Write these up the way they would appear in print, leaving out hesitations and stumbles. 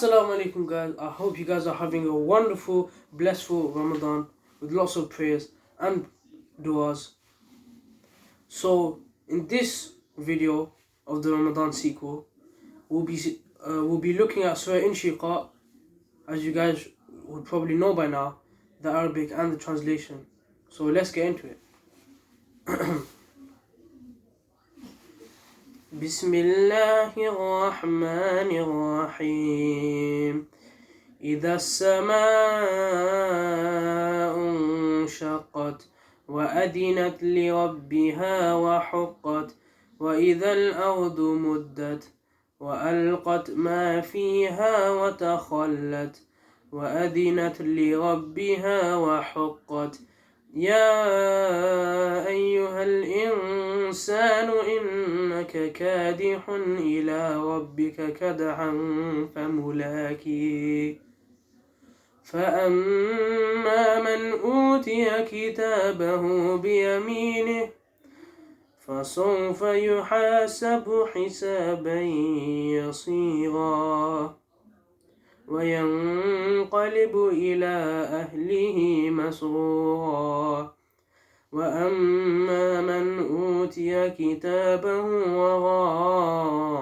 Assalamu alaikum guys. I hope you guys are having a wonderful, blissful Ramadan with lots of prayers and du'as. So in this video of the Ramadan sequel, we'll be looking at Surah Inshiqaq, as you guys would probably know by now, the Arabic and the translation. So let's get into it. بسم الله الرحمن الرحيم إذا السماء انشقت وأذنت لربها وحقت وإذا الأرض مدت وألقت ما فيها وتخلت وأذنت لربها وحقت يا أيها الإنسان إنك كادح إلى ربك كدحا فملاقيه فأما من أوتي كتابه بيمينه فسوف يحاسب حسابا يسيرا وينقلب إلى أهله مسرورا وأما من أوتي كتابه وراء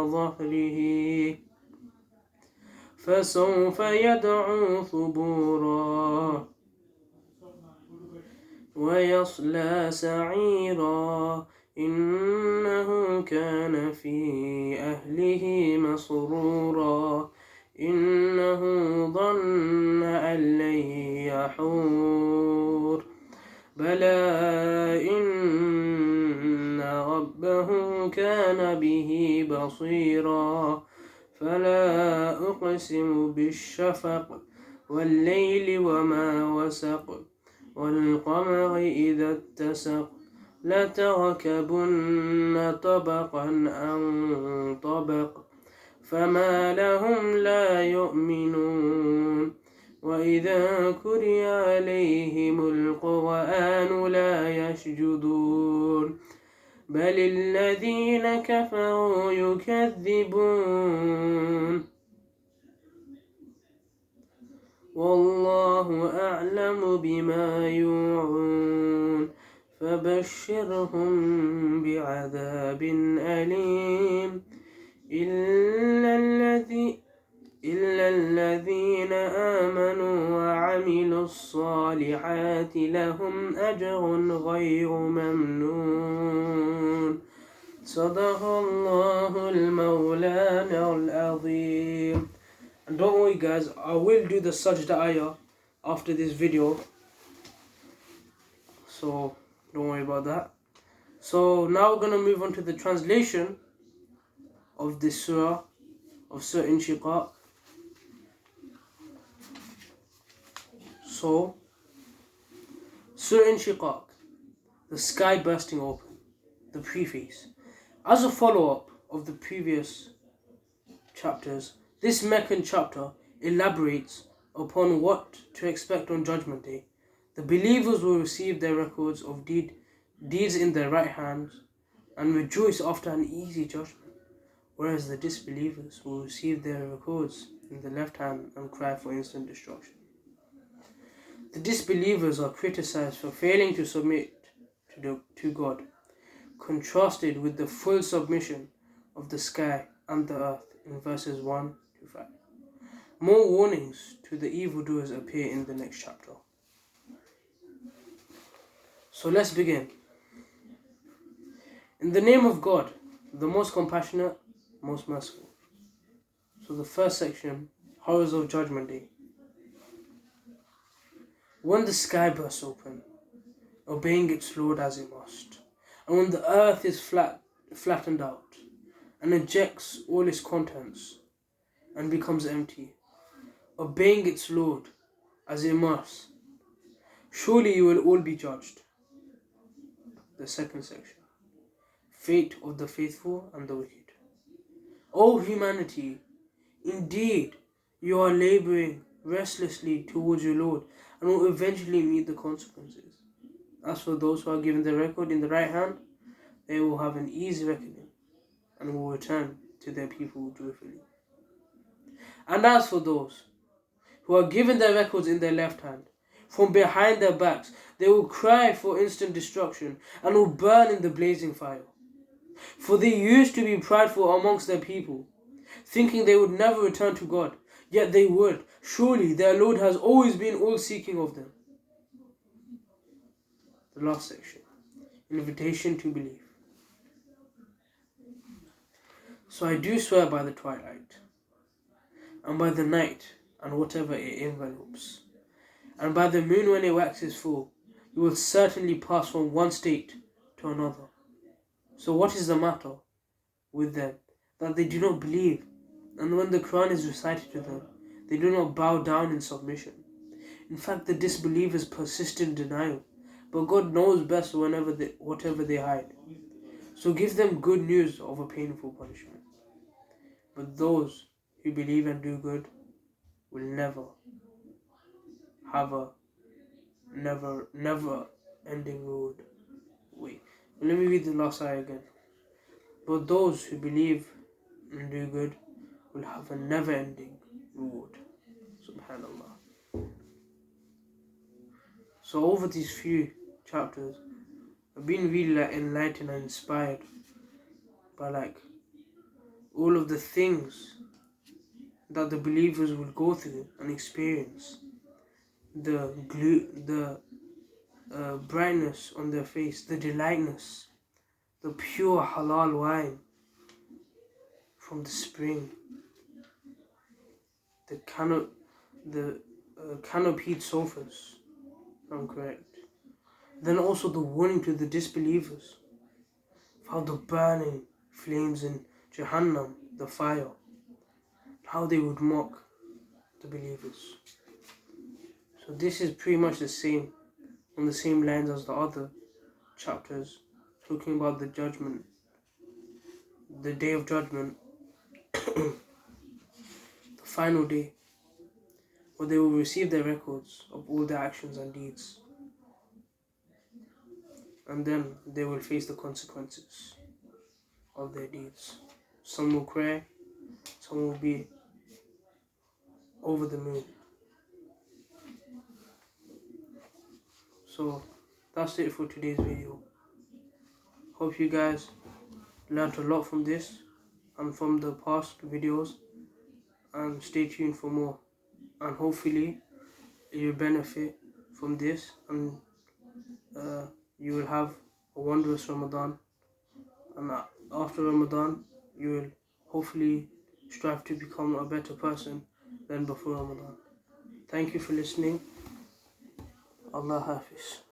ظهره فسوف يدعو ثبورا ويصلى سعيرا إنه كان في أهله مسرورا إنه ظن أن لن يحور بلى إن ربه كان به بصيرا فلا أقسم بالشفق والليل وما وسق والقمر إذا اتسق لتركبن طبقا عن طبق فما لهم لا يؤمنون وإذا قرئ عليهم القرآن لا يسجدون بل الذين كفروا يكذبون والله أعلم بما يوعون فبشرهم بعذاب أليم إلا الذين آمنوا وعملوا الصالحات لهم أجر غير ممنون صدق الله المولانا العظيم. And don't worry guys, I will do the sajda ayah after this video, so don't worry about that. So now we're going to move on to the translation of this surah, of Surah Inshiqaq. So, Surah Inshiqaq, the sky bursting open, the preface. As a follow-up of the previous chapters, this Meccan chapter elaborates upon what to expect on Judgment Day. The believers will receive their records of deeds in their right hands and rejoice after an easy judgment, whereas the disbelievers will receive their records in the left hand and cry for instant destruction. The disbelievers are criticized for failing to submit to God, contrasted with the full submission of the sky and the earth in verses 1 to 5. More warnings to the evildoers appear in the next chapter. So let's begin. In the name of God, the most compassionate, most merciful. So the first section, horrors of Judgment Day. When the sky bursts open, obeying its Lord as it must, and when the earth is flattened out and ejects all its contents and becomes empty, obeying its Lord as it must, surely you will all be judged. The second section, fate of the faithful and the wicked. O humanity, indeed you are laboring restlessly towards your Lord and will eventually meet the consequences. As for those who are given the record in the right hand, they will have an easy reckoning and will return to their people joyfully. And as for those who are given their records in their left hand, from behind their backs, they will cry for instant destruction and will burn in the blazing fire. For they used to be prideful amongst their people, thinking they would never return to God, yet they would. Surely their Lord has always been all-seeking of them. The last section, invitation to believe. So I do swear by the twilight, and by the night, and whatever it envelopes, and by the moon when it waxes full, you will certainly pass from one state to another. So what is the matter with them, that they do not believe, and when the Quran is recited to them, they do not bow down in submission? In fact, the disbelievers persist in denial, but God knows best whatever they hide. So give them good news of a painful punishment. But those who believe and do good will never have a never ending reward. Wait, let me read the last ayah again. But those who believe and do good will have a never ending reward. Subhanallah. So over these few chapters, I've been really enlightened and inspired by all of the things that the believers will go through and experience. The brightness on their face, the delightness, the pure halal wine from the spring, the canopied sofas, if I'm correct. Then also the warning to the disbelievers of how the burning flames in Jahannam, the fire, how they would mock the believers. So this is pretty much the same, on the same lines as the other chapters, talking about the judgment, the day of judgment, the final day, where they will receive their records of all their actions and deeds, and then they will face the consequences of their deeds. Some will cry, some will be over the moon. So that's it for today's video. Hope you guys learned a lot from this and from the past videos, and stay tuned for more, and hopefully you'll benefit from this, and you will have a wondrous Ramadan, and after Ramadan you will hopefully strive to become a better person than before Ramadan. Thank you for listening. Allah Hafiz.